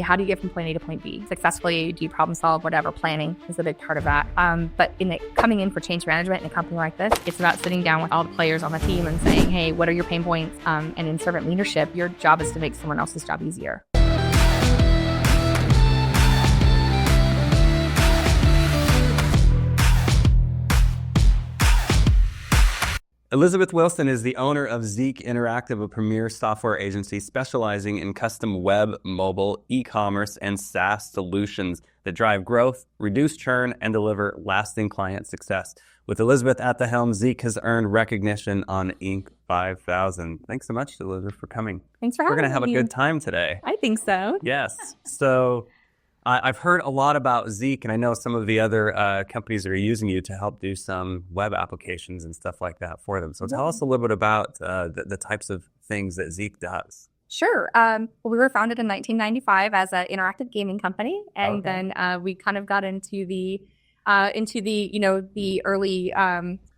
How do you get from point A to point B successfully? Do you problem solve? Whatever. Planning is a big part of that. But coming in for change management in a company like this, it's about sitting down with all the players on the team and saying, hey, what are your pain points? And in servant leadership, your job is to make someone else's job easier. Elizabeth Wilson is the owner of Zeek Interactive, a premier software agency specializing in custom web, mobile, e-commerce, and SaaS solutions that drive growth, reduce churn, and deliver lasting client success. With Elizabeth at the helm, Zeek has earned recognition on Inc. 5000. Thanks so much, Elizabeth, for coming. Thanks for having me. We're going to have a good time today. I think so. Yes. So I've heard a lot about Zeek, and I know some of the other companies that are using you to help do some web applications and stuff like that for them. So tell us a little bit about the types of things that Zeek does. Sure. Well, we were founded in 1995 as an interactive gaming company, and then we kind of got into the the early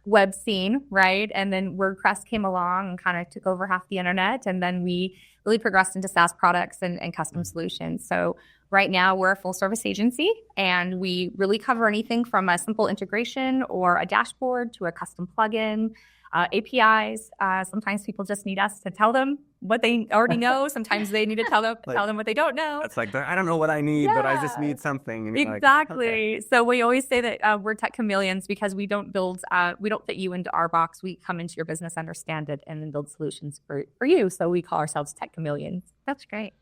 web scene, right? And then WordPress came along and kind of took over half the internet, and then we really progressed into SaaS products and custom solutions. So right now, we're a full-service agency, and we really cover anything from a simple integration or a dashboard to a custom plugin, APIs. Sometimes people just need us to tell them what they already know. Sometimes they need to tell them what they don't know. It's like, I don't know what I need, but I just need something. And exactly. Like, okay. So we always say that we're tech chameleons because we don't fit you into our box. We come into your business, understand it, and then build solutions for you. So we call ourselves tech chameleons. That's great.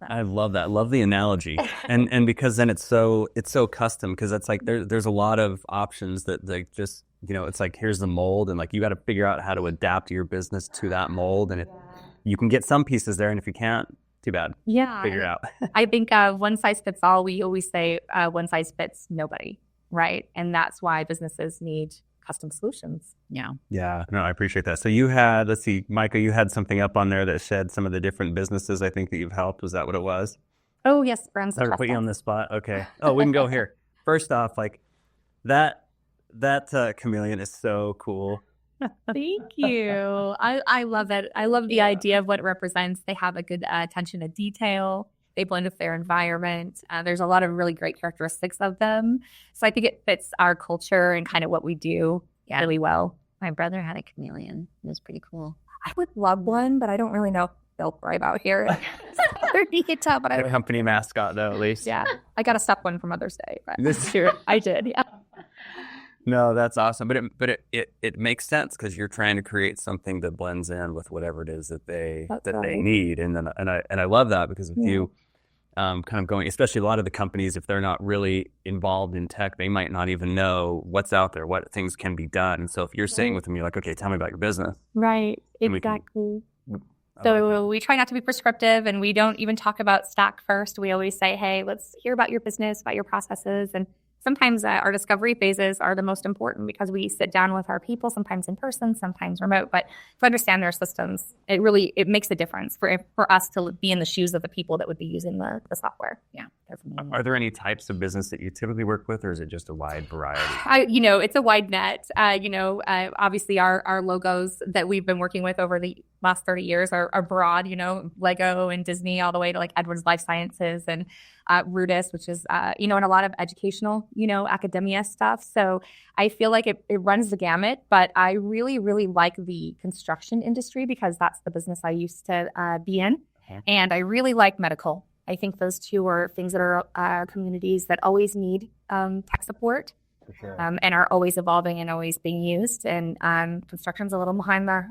I love that. I love the analogy. and because then it's so custom, because it's like there's a lot of options that like just, it's like, here's the mold, and like you got to figure out how to adapt your business to that mold. And you can get some pieces there, and if you can't, too bad. Yeah. Figure it out. I think one size fits all. We always say one size fits nobody, right? And that's why businesses need custom solutions. Yeah. No, I appreciate that. So you had, let's see, Micah, you had something up on there that shed some of the different businesses I think that you've helped. Was that what it was? Oh, yes. Brands. I put you on the spot. Okay. Oh, we can go here. First off, like that Chameleon is so cool. Thank you. I love it. I love the idea of what it represents. They have a good attention to detail. They blend with their environment. There's a lot of really great characteristics of them. So I think it fits our culture and kind of what we do really well. My brother had a chameleon. It was pretty cool. I would love one, but I don't really know if they'll thrive out here. You could tell, but a company mascot, though, at least. Yeah. I got a stuffed one for Mother's Day. But this year I did, yeah. No, that's awesome. But it makes sense because you're trying to create something that blends in with whatever it is that they need. And I love that because with you kind of going, especially a lot of the companies, if they're not really involved in tech, they might not even know what's out there, what things can be done. And so if you're sitting with them, you're like, okay, tell me about your business. Right. Exactly. So we try not to be prescriptive, and we don't even talk about stack first. We always say, hey, let's hear about your business, about your processes. And sometimes our discovery phases are the most important because we sit down with our people, sometimes in person, sometimes remote. But to understand their systems, it makes a difference for us to be in the shoes of the people that would be using the software. Yeah, definitely. Are there any types of business that you typically work with, or is it just a wide variety? It's a wide net. Obviously our logos that we've been working with over the last 30 years are broad, Lego and Disney, all the way to like Edwards Life Sciences and Rudis, which is, and a lot of educational, academia stuff. So I feel like it runs the gamut, but I really, really like the construction industry because that's the business I used to be in. And I really like medical. I think those two are things that are communities that always need tech support. For sure. And are always evolving and always being used. And construction's a little behind the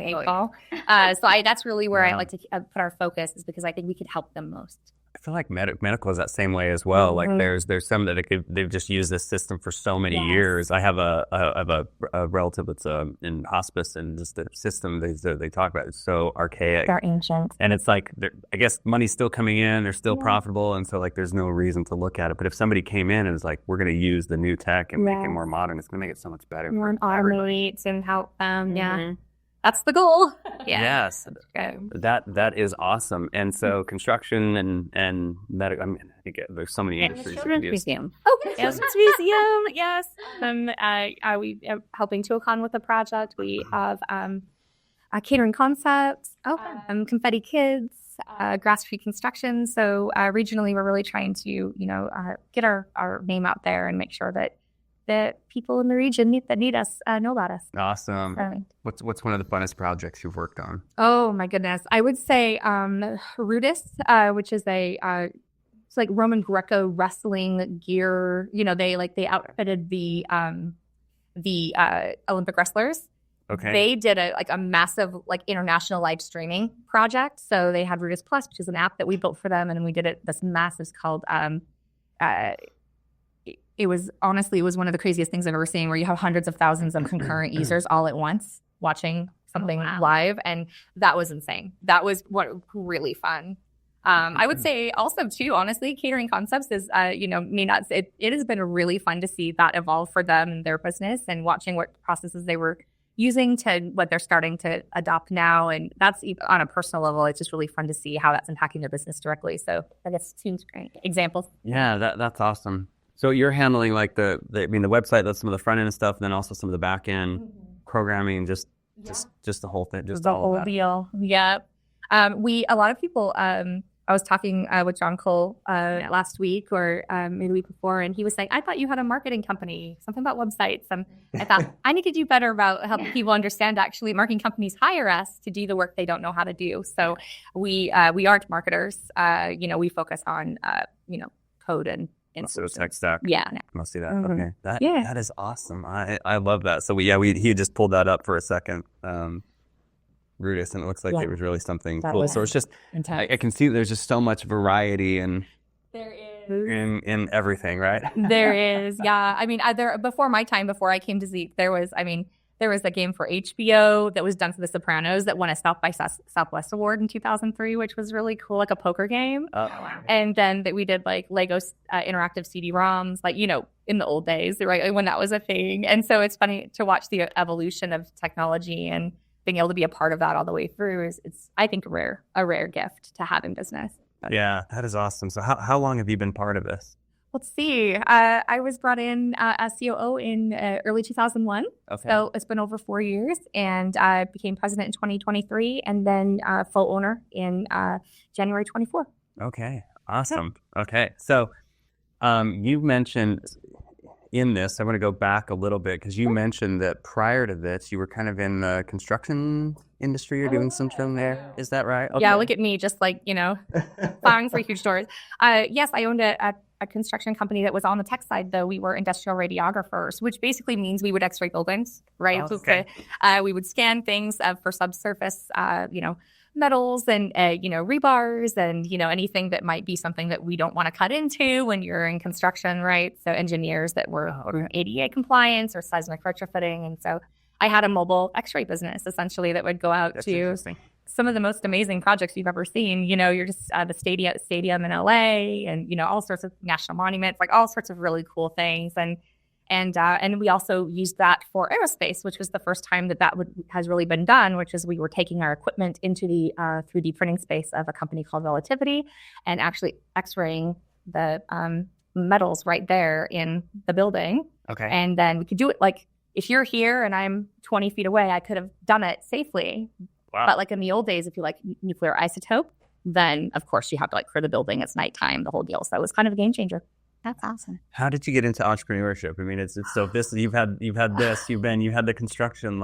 eight ball. So that's really where I like to put our focus, is because I think we could help them most. I feel like medical is that same way as well. Mm-hmm. Like there's some that they've just used this system for so many years. I have a relative that's in hospice, and just the system they talk about is so archaic. They're ancient. And it's like, I guess money's still coming in, they're still profitable, and so like there's no reason to look at it. But if somebody came in and was like, we're going to use the new tech and make it more modern, it's going to make it so much better. More automates and help That's the goal. Yes. That is awesome. And so construction and medical, I think there's so many industries. Children's Museum. Okay. Children's Museum. Yes. We helping Tuacahn with a project. We have catering concepts. Confetti Kids. grass-free construction. So regionally, we're really trying to, get our name out there and make sure that the people in the region that need us know about us. Awesome. What's one of the funnest projects you've worked on? Oh my goodness, I would say Rudis, which is it's like Roman Greco wrestling gear. They outfitted the Olympic wrestlers. Okay. They did a massive international live streaming project. So they had Rudis Plus, which is an app that we built for them, and then we did this massive called. It was one of the craziest things I've ever seen, where you have hundreds of thousands of concurrent users all at once watching something live, and that was insane. That was really fun. I would say also too, honestly, Catering Concepts is, it has been really fun to see that evolve for them and their business, and watching what processes they were using to what they're starting to adopt now. And that's even on a personal level, it's just really fun to see how that's impacting their business directly. So I guess two great examples. Yeah, that's awesome. So you're handling the website, that's some of the front end stuff, and then also some of the back end programming, just the whole thing, just the all whole of that. deal. Yep. A lot of people. I was talking with John Cole last week or maybe the week before, and he was saying, I thought you had a marketing company, something about websites. I thought I need to do better about helping people understand actually marketing companies hire us to do the work they don't know how to do. So we aren't marketers. We focus on code and So tech stack. Yeah. Must see that. Mm-hmm. Okay. That is awesome. I love that. So he just pulled that up for a second. Rudis, and it looks like it was really something cool. So it's just I can see there's just so much variety and there is in everything, right? There is, yeah. I mean, before my time, before I came to Zeek, there was a game for HBO that was done for The Sopranos that won a South by Southwest award in 2003, which was really cool, like a poker game. And then that we did Lego interactive CD-ROMs, in the old days, right, when that was a thing. And so it's funny to watch the evolution of technology and being able to be a part of that all the way through it's I think a rare gift to have in business. Yeah, that is awesome. So how long have you been part of this? Let's see. I was brought in as COO in early 2001. Okay. So it's been over 4 years, and I became president in 2023, and then full owner in January 24. Okay, awesome. Okay, so you mentioned in this, I want to go back a litit bit because you mentioned that prior to this, you were kind of in the construction industry or doing something there. Is that right? Okay. Yeah, look at me, just plowing for huge doors. Yes, I owned a construction company that was on the tech side, though. We were industrial radiographers, which basically means we would X-ray buildings, right? Okay. We would scan things for subsurface, metals and, rebars and, anything that might be something that we don't want to cut into when you're in construction, right? So engineers that were ADA compliance or seismic retrofitting. And so I had a mobile X-ray business, essentially, that would go out to some of the most amazing projects you've ever seen. You're just the stadium in LA and, all sorts of national monuments, all sorts of really cool things. And we also used that for aerospace, which was the first time that has really been done, which is we were taking our equipment into the 3D printing space of a company called Relativity and actually X-raying the metals right there in the building. Okay. And then we could do it if you're here and I'm 20 feet away, I could have done it safely. Wow. But in the old days, if you nuclear isotope, then of course you have to clear the building. It's nighttime, the whole deal. So it was kind of a game changer. That's awesome. How did you get into entrepreneurship? I mean, it's so this you've had this, you had the construction.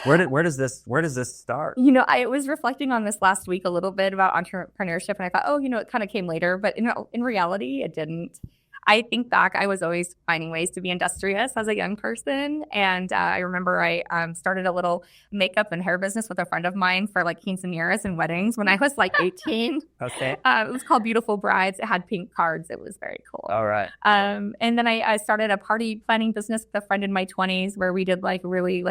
Where does this start? I was reflecting on this last week a little bit about entrepreneurship, and I thought, it kind of came later, but in reality, it didn't. I think back, I was always finding ways to be industrious as a young person. And I remember I started a little makeup and hair business with a friend of mine for quinceañeras and weddings when I was 18. Okay. It was called Beautiful Brides. It had pink cards. It was very cool. All right. And then I started a party planning business with a friend in my 20s where we did really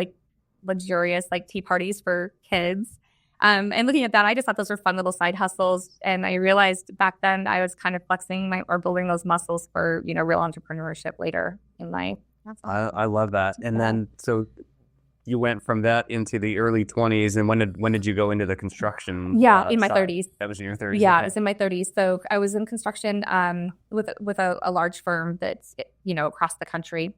luxurious tea parties for kids. And looking at that, I just thought those were fun little side hustles. And I realized back then I was kind of flexing or building those muscles for, real entrepreneurship later in life. I love that. And then, so you went from that into the early 20s. And when did you go into the construction? Yeah, in my 30s. That was in your 30s? Yeah, okay. I was in my 30s. So I was in construction with a large firm that's, across the country.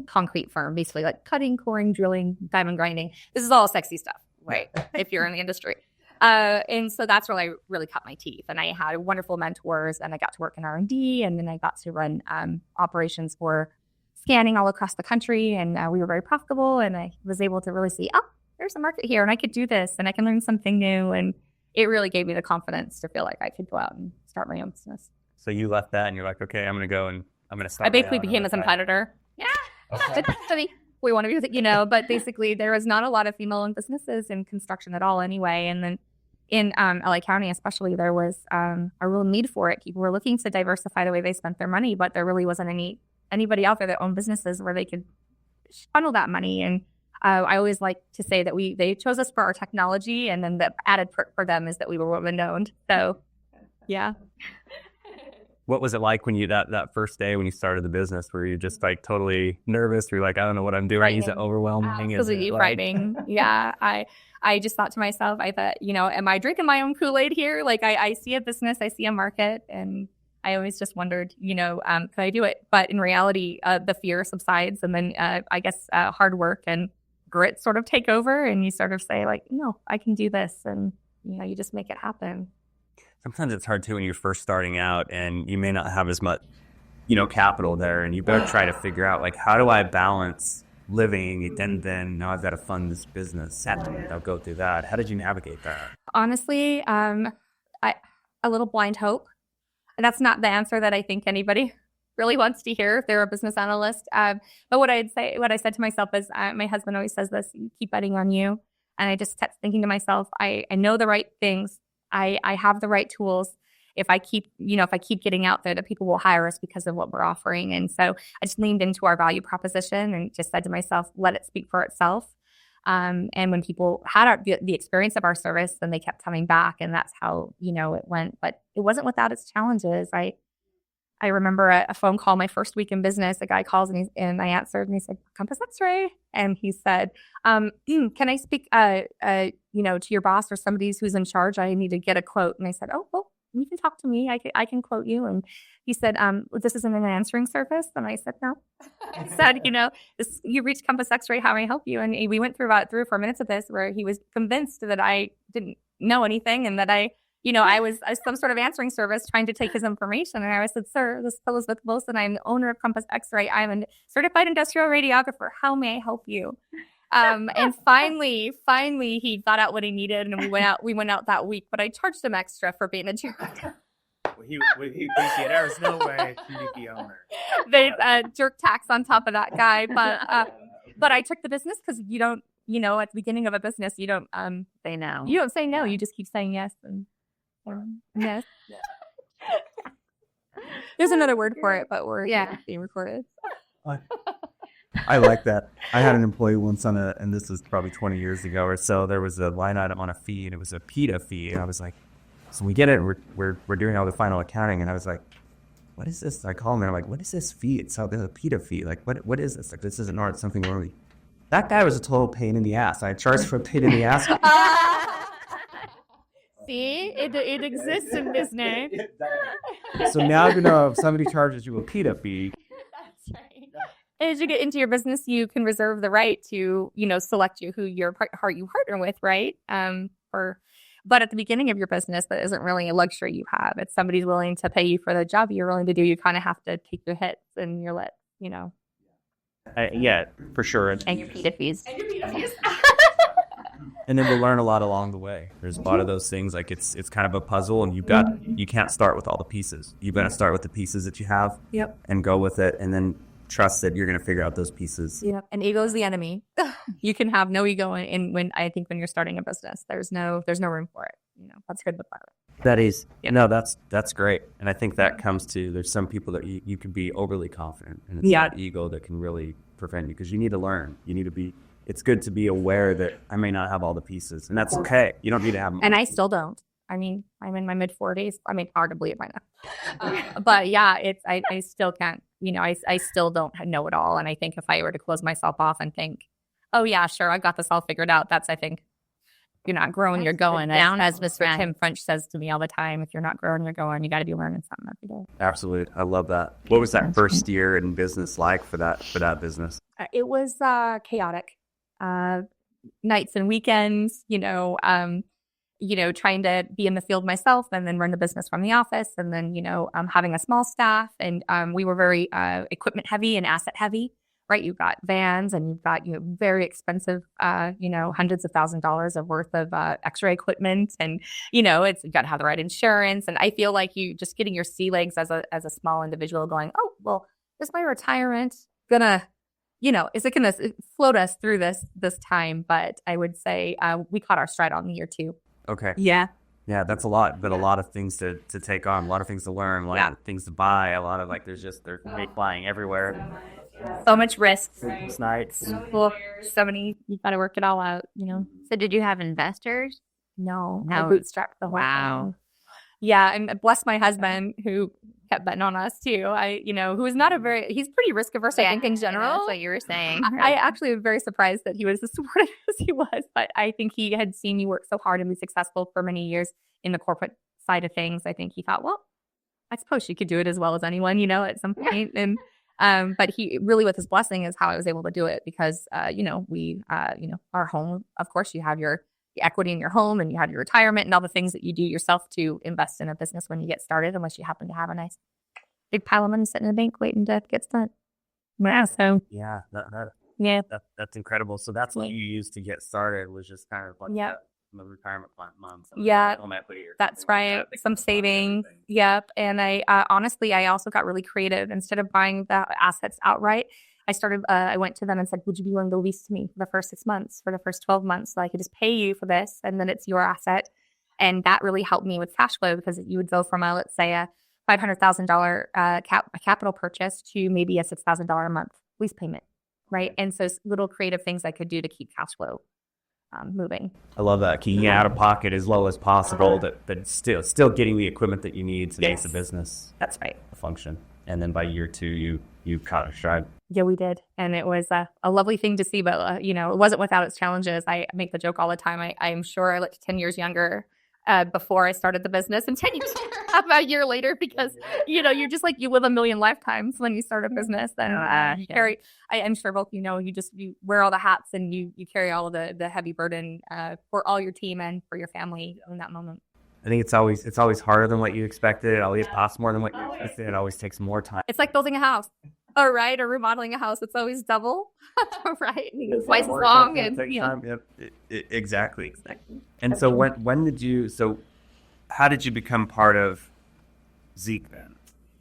Concrete firm, basically cutting, coring, drilling, diamond grinding. This is all sexy stuff. Right, if you're in the industry. And so that's where I really cut my teeth. And I had wonderful mentors, and I got to work in R&D, and then I got to run operations for scanning all across the country. And we were very profitable, and I was able to really see, oh, there's a market here, and I could do this, and I can learn something new. And it really gave me the confidence to feel like I could go out and start my own business. So you left that and you're like, okay, I'm going to go and I'm going to start. I basically became a competitor. Yeah. Okay. We want to be, but basically there was not a lot of female-owned businesses in construction at all anyway. And then in LA County especially, there was a real need for it. People were looking to diversify the way they spent their money, but there really wasn't anybody out there that owned businesses where they could funnel that money. And I always like to say that they chose us for our technology, and then the added perk for them is that we were women-owned. So, yeah. What was it like when you that first day when you started the business? Were you just like totally nervous? Were you like, I don't know what I'm doing? Is it overwhelming? Absolutely frightening. Yeah. I just thought to myself, I thought, am I drinking my own Kool-Aid here? Like I see a business, I see a market, and I always just wondered, could I do it? But in reality, the fear subsides, and then I guess hard work and grit sort of take over, and you sort of say like, no, I can do this, and you just make it happen. Sometimes it's hard too when you're first starting out and you may not have as much, capital there, and you better try to figure out like, how do I balance living and then now I've got to fund this business. I'll go through that. How did you navigate that? Honestly, a little blind hope. And that's not the answer that I think anybody really wants to hear if they're a business analyst. But what I said to myself is, my husband always says this: you keep betting on you. And I just kept thinking to myself, I know the right things. I have the right tools. If I keep getting out there, that people will hire us because of what we're offering. And so I just leaned into our value proposition and just said to myself, let it speak for itself. And when people had the experience of our service, then they kept coming back, and that's how, it went. But it wasn't without its challenges. I remember a phone call my first week in business. A guy calls and I answered, and he said, Compass X-ray. And he said, can I speak, to your boss or somebody who's in charge? I need to get a quote. And I said, oh, well, you can talk to me. I can quote you. And he said, this isn't an answering service. And I said, no. I said, you reached Compass X-ray. How may I help you? And we went through about 3 or 4 minutes of this where he was convinced that I didn't know anything and that I was some sort of answering service trying to take his information. And I said, sir, this is Elizabeth Wilson. I'm the owner of Compass X-ray. I'm a certified industrial radiographer. How may I help you? And finally, he got out what he needed, and we went out that week. But I charged him extra for being a jerk. He there was no way he'd be the owner. They jerk tax on top of that guy. But I took the business because you don't, at the beginning of a business, you don't say no. You don't say no. You just keep saying yes and yes. There's another word for it, but we're being recorded. I like that. I had an employee once and this was probably 20 years ago or so. There was a line item on a fee, and it was a PETA fee. And I was like, so we get it. We're doing all the final accounting, and I was like, what is this? I call him and I'm like, what is this fee? It's there's a PETA fee. Like, what is this? Like, this isn't art. Something wrong. That guy was a total pain in the ass. I charged for a pain in the ass. See, it exists in business. So now you know if somebody charges you a PETA fee. That's right. As you get into your business, you can reserve the right to, select who you partner with, right? But at the beginning of your business, that isn't really a luxury you have. It's somebody's willing to pay you for the job you're willing to do. You kind of have to take your hits and your Yeah, for sure. And your PETA fees. And then we'll learn a lot along the way. There's a lot of those things, like it's kind of a puzzle, and you can't start with all the pieces. You've got to start with the pieces that you have. Yep. And go with it, and then trust that you're going to figure out those pieces. Yep. And ego is the enemy. You can have no ego when you're starting a business, there's no room for it. That's good with that. That is, that's great. And I think that comes to, there's some people that you can be overly confident, and it's that ego that can really prevent you, because you need to learn. It's good to be aware that I may not have all the pieces, and that's okay. You don't need to have them. And I still don't. I mean, I'm in my mid-40s. I mean, hard to believe right now. But yeah, I still can't, I still don't know it all. And I think if I were to close myself off and think, oh yeah, sure, I got this all figured out, I think, you're not growing, you're going. Down as Mr. Tim French says to me all the time, if you're not growing, you're going. You got to be learning something every day. Absolutely. I love that. What was that first year in business like for that business? It was chaotic. Nights and weekends, trying to be in the field myself and then run the business from the office, and then, having a small staff. And we were very equipment heavy and asset heavy, right? You've got vans and you've got, very expensive, hundreds of $1,000s of worth of x-ray equipment. And, you've got to have the right insurance. And I feel like you just getting your sea legs as a small individual going, oh, well, is my retirement gonna, is it going to float us through this time? But I would say we caught our stride on year 2. Okay. Yeah. Yeah, that's a lot, but a lot of things to take on, a lot of things to learn, a lot of things to buy, a lot of there's fake flying everywhere. So much risk. Nights. Well, so many, you've got to work it all out, So did you have investors? No, I No. bootstrapped the whole Wow. thing. Yeah, and bless my husband who kept betting on us too. Who is not he's pretty risk averse, I think, in general. That's what you were saying. I actually was very surprised that he was as supportive as he was, but I think he had seen me work so hard and be successful for many years in the corporate side of things. I think he thought, well, I suppose she could do it as well as anyone, at some point. And but he really, with his blessing, is how I was able to do it because, we, our home, of course, you have your equity in your home and you have your retirement and all the things that you do yourself to invest in a business when you get started, unless you happen to have a nice big pile of money sitting in the bank waiting to get spent. Yeah, so Yeah, yeah, that's incredible. So that's what you used to get started, was just kind of like the retirement plan months. Yeah, that's right. Some savings. Yep. And I honestly, I also got really creative. Instead of buying the assets outright, I went to them and said, would you be willing to lease to me for the first 6 months, for the first 12 months? So I could just pay you for this, and then it's your asset. And that really helped me with cash flow, because you would go from let's say a $500,000 capital purchase to maybe a $6,000 a month lease payment, right? And so little creative things I could do to keep cash flow moving. I love that. Keeping it out of pocket as low as possible, but still getting the equipment that you need to make the business That's right. function. And then by year 2, you caught a stride. Yeah, we did. And it was a lovely thing to see, but, it wasn't without its challenges. I make the joke all the time. I'm sure I looked 10 years younger before I started the business, and 10 years about a year later, because, you're just you live a million lifetimes when you start a business. And you carry, I'm sure both, you wear all the hats and you carry all of the heavy burden for all your team and for your family in that moment. I think it's always harder than what you expected. It always costs more than what you expected. It always takes more time. It's like building a house, or remodeling a house. It's always double, right? Twice as long. And time. Yep. Exactly. And so how did you become part of Zeek then?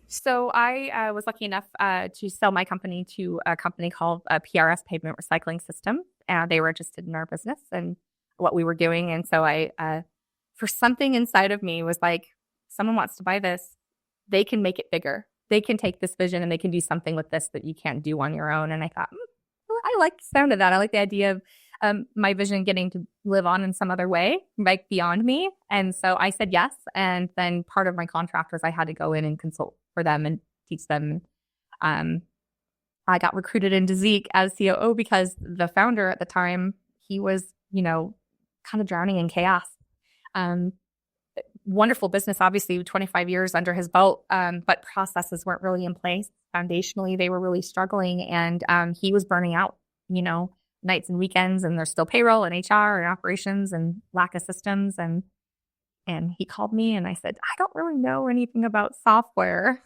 So I was lucky enough to sell my company to a company called PRS, Pavement Recycling System. They were interested in our business and what we were doing. And so I, for something inside of me, was like, someone wants to buy this. They can make it bigger. They can take this vision and they can do something with this that you can't do on your own. And I thought, I like the sound of that. I like the idea of my vision getting to live on in some other way, beyond me. And so I said yes. And then part of my contract was I had to go in and consult for them and teach them. I got recruited into Zeek as COO because the founder at the time, he was, kind of drowning in chaos. Wonderful business, obviously, 25 years under his belt, but processes weren't really in place. Foundationally, they were really struggling, and he was burning out, nights and weekends, and there's still payroll and HR and operations and lack of systems. And he called me and I said, I don't really know anything about software.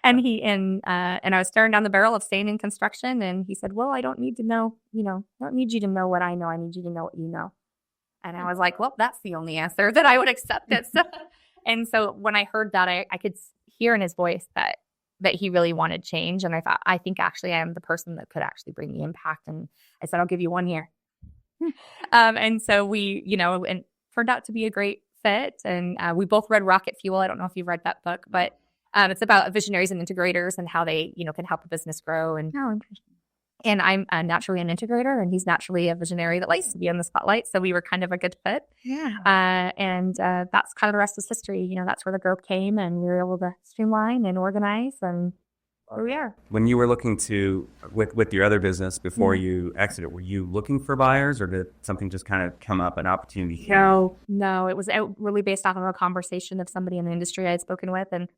and I was staring down the barrel of staying in construction. And he said, well, I don't need to know, I don't need you to know what I know. I need you to know what you know. And I was like, well, that's the only answer that I would accept it. And so when I heard that, I could hear in his voice that he really wanted change. And I thought, I think actually I am the person that could actually bring the impact. And I said, I'll give you 1 year. And so we, and turned out to be a great fit. And we both read Rocket Fuel. I don't know if you've read that book, but it's about visionaries and integrators and how they, can help a business grow. And And I'm naturally an integrator, and he's naturally a visionary that likes to be in the spotlight. So we were kind of a good fit. Yeah. And that's kind of the rest is history. That's where the growth came, and we were able to streamline and organize, and here we are. When you were looking to, with your other business before you exited, were you looking for buyers, or did something just kind of come up, an opportunity? No, it was really based off of a conversation of somebody in the industry I had spoken with, and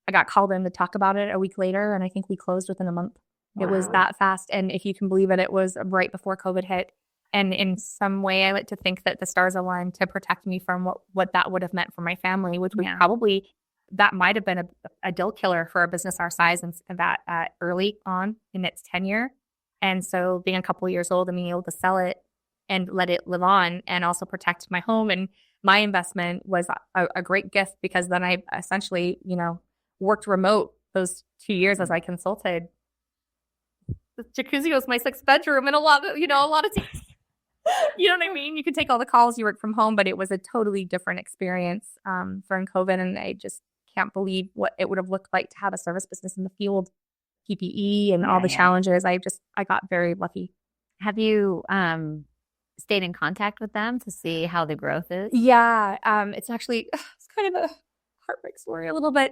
I got called in to talk about it a week later, and I think we closed within a month. It was that fast. And if you can believe it, it was right before COVID hit. And in some way, I like to think that the stars aligned to protect me from what that would have meant for my family, which was probably, that might have been a deal killer for a business our size and that early on in its tenure. And so being a couple of years old and being able to sell it and let it live on and also protect my home and my investment was a great gift, because then I essentially, worked remote those 2 years as I consulted. The jacuzzi was my 6th bedroom, and a lot of times, you know what I mean? You could take all the calls, you work from home, but it was a totally different experience during COVID. And I just can't believe what it would have looked like to have a service business in the field, PPE and all the challenges. I got very lucky. Have you stayed in contact with them to see how the growth is? Yeah. It's actually, it's kind of a heartbreak story a little bit.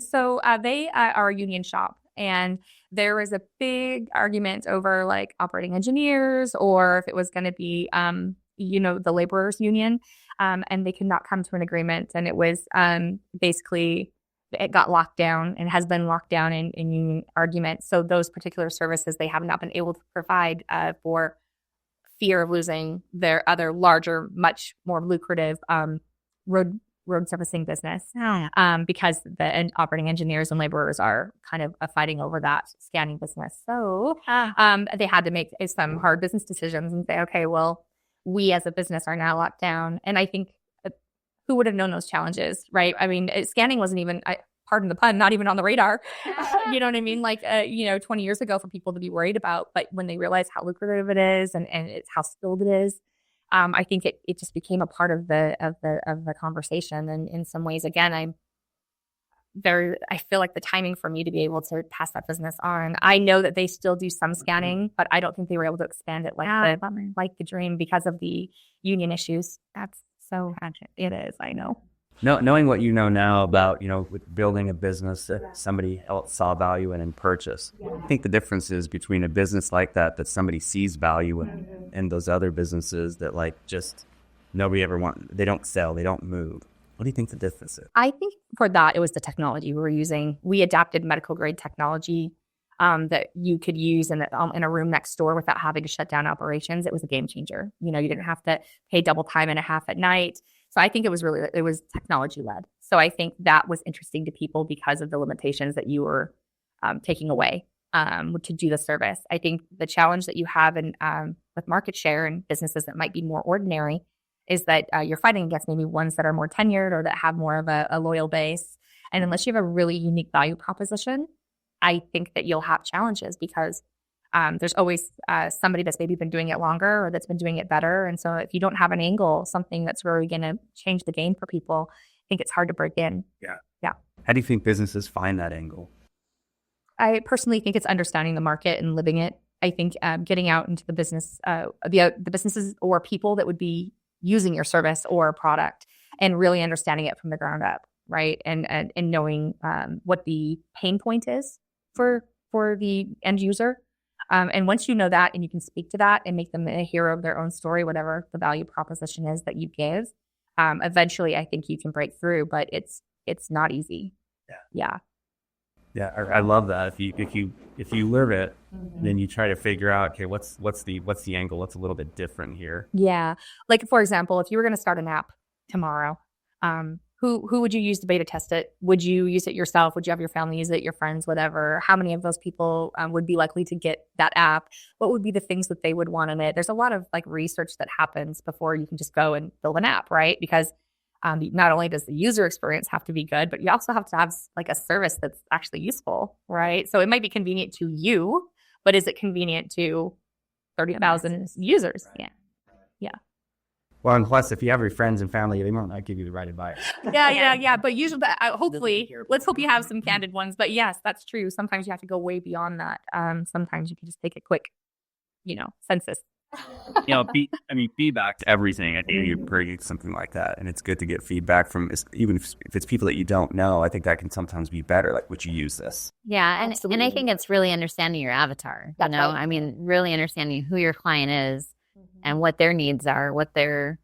So they are a union shop, and there was a big argument over like operating engineers, or if it was going to be, the laborers union, and they could not come to an agreement. And it was basically, it got locked down and has been locked down in union arguments. So those particular services they have not been able to provide for fear of losing their other larger, much more lucrative road servicing business, because the operating engineers and laborers are kind of fighting over that scanning business. So they had to make some hard business decisions and say, okay, well, we as a business are now locked down. And I think who would have known those challenges, right? I mean, scanning wasn't even, pardon the pun, not even on the radar. You know what I mean? Like, 20 years ago for people to be worried about, but when they realize how lucrative it is and it's how skilled it is, I think it just became a part of the conversation. And in some ways, again, I feel like the timing for me to be able to pass that business on. I know that they still do some scanning, but I don't think they were able to expand it like the dream because of the union issues. That's so tragic. It is, I know. Knowing what you know now about, with building a business that somebody else saw value in and purchase, I think the difference is between a business like that somebody sees value in, and those other businesses that just nobody ever they don't sell, they don't move. What do you think the difference is? I think for that, it was the technology we were using. We adapted medical grade technology that you could use in a room next door without having to shut down operations. It was a game changer. You didn't have to pay double time and a half at night. So I think it was technology led. So I think that was interesting to people because of the limitations that you were taking away to do the service. I think the challenge that you have with market share and businesses that might be more ordinary is that you're fighting against maybe ones that are more tenured or that have more of a loyal base. And unless you have a really unique value proposition, I think that you'll have challenges because there's always somebody that's maybe been doing it longer or that's been doing it better. And so if you don't have an angle, something that's really going to change the game for people, I think it's hard to break in. Yeah. How do you think businesses find that angle? I personally think it's understanding the market and living it. I think getting out into the business, the businesses or people that would be using your service or product and really understanding it from the ground up, right? And knowing what the pain point is for the end user. And once you know that and you can speak to that and make them a hero of their own story, whatever the value proposition is that you give, eventually I think you can break through, but it's not easy. Yeah. I love that. If you live it, then you try to figure out, okay, what's the angle? What's a little bit different here? Yeah. Like for example, if you were going to start an app tomorrow, who would you use to beta test it? Would you use it yourself? Would you have your family use it, your friends, whatever? How many of those people would be likely to get that app? What would be the things that they would want in it? There's a lot of research that happens before you can just go and build an app, right? Because not only does the user experience have to be good, but you also have to have a service that's actually useful, right? So it might be convenient to you, but is it convenient to 30,000 users? Yeah. Well, and plus, if you have your friends and family, they might not give you the right advice. Yeah. But usually, hopefully, let's hope you have some candid ones. But yes, that's true. Sometimes you have to go way beyond that. Sometimes you can just take a quick, census. Feedback to everything. I think you bring something like that, and it's good to get feedback from, even if it's people that you don't know. I think that can sometimes be better. Like, would you use this? Yeah, and Absolutely. I think it's really understanding your avatar. That's right. I mean, really understanding who your client is and what their needs are, what their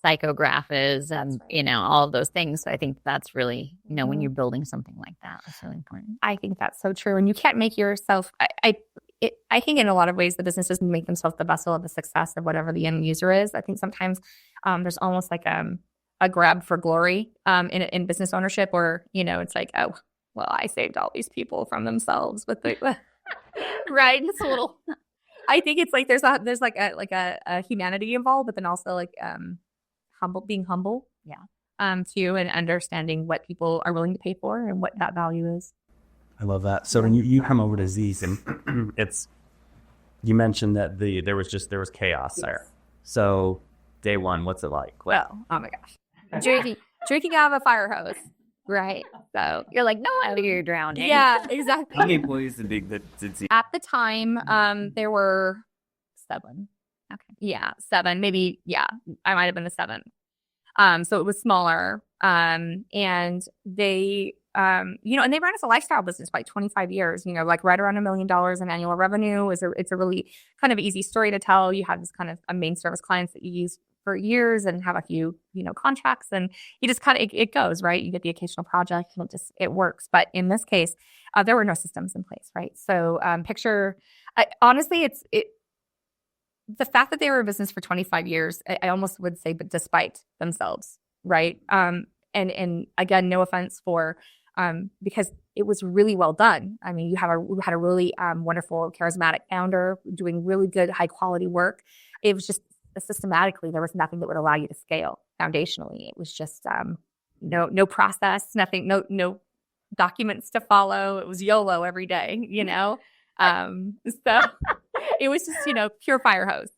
psychograph is, and all of those things. So I think that's really, when you're building something like that, that's really important. I think that's so true. And you can't make yourself, I think in a lot of ways, the businesses make themselves the vessel of the success of whatever the end user is. I think sometimes there's almost like a grab for glory in business ownership, or, it's like, oh, well, I saved all these people from themselves with the right. It's a little. I think it's like there's like a humanity involved, but then also like being humble, too, and understanding what people are willing to pay for and what that value is. I love that. So when you come over to Zeek, and you mentioned that there was chaos there. So day one, what's it like? Well, oh my gosh, drinking out of a fire hose, right? So you're like, no, You're drowning. yeah, exactly. How many employees did Zeek? At the time, there were 7. Okay. Yeah, 7, maybe. Yeah, I might have been the 7th. So it was smaller. And they, and they ran as a lifestyle business by 25 years, like right around $1 million in annual revenue. It's a really kind of easy story to tell. You have this kind of a main service clients that you use for years and have a few, contracts, and you just kind of, it goes, right? You get the occasional project, it works. But in this case, there were no systems in place, right? So honestly, the fact that they were in business for 25 years, I almost would say, but despite themselves, right? And again, no offense because it was really well done. I mean, we had a really wonderful, charismatic founder doing really good, high quality work. It was just systematically, there was nothing that would allow you to scale foundationally. It was just no process, nothing, no documents to follow. It was YOLO every day, So it was just, pure fire hose,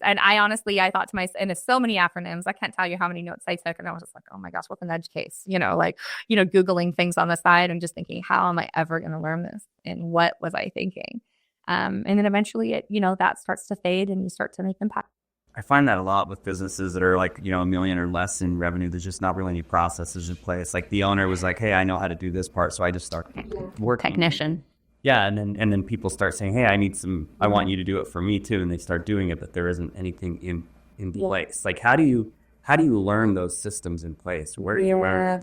and I thought to myself, and there's so many acronyms, I can't tell you how many notes I took. And I was just like, oh my gosh, what's an edge case? Googling things on the side and just thinking, how am I ever going to learn this? And what was I thinking? And then eventually that starts to fade and you start to make impact. I find that a lot with businesses that are like, $1 million or less in revenue. There's just not really any processes in place. Like the owner was like, hey, I know how to do this part. So I just start working. Technician. Yeah. And then people start saying, hey, I want you to do it for me too. And they start doing it, but there isn't anything in place. Like, how do you learn those systems in place? Where do you learn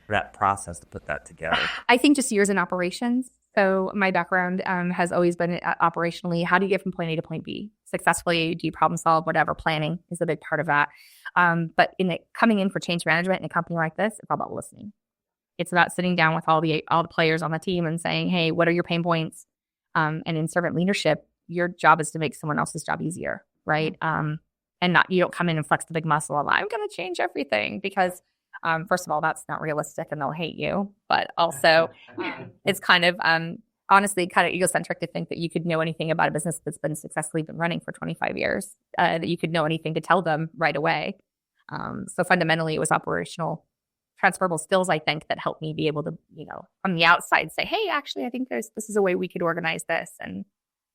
that process to put that together? I think just years in operations. So my background has always been operationally. How do you get from point A to point B successfully? Do you problem solve? Whatever. Planning is a big part of that. But coming in for change management in a company like this, it's all about listening. It's about sitting down with all the players on the team and saying, hey, what are your pain points? And in servant leadership, your job is to make someone else's job easier, right? And you don't come in and flex the big muscle of, I'm going to change everything, because first of all, that's not realistic and they'll hate you. But also, it's kind of honestly kind of egocentric to think that you could know anything about a business that's been successfully running for 25 years, that you could know anything to tell them right away. So fundamentally, it was operational transferable skills, I think, that helped me be able to, from the outside say, hey, actually, I think this is a way we could organize this. And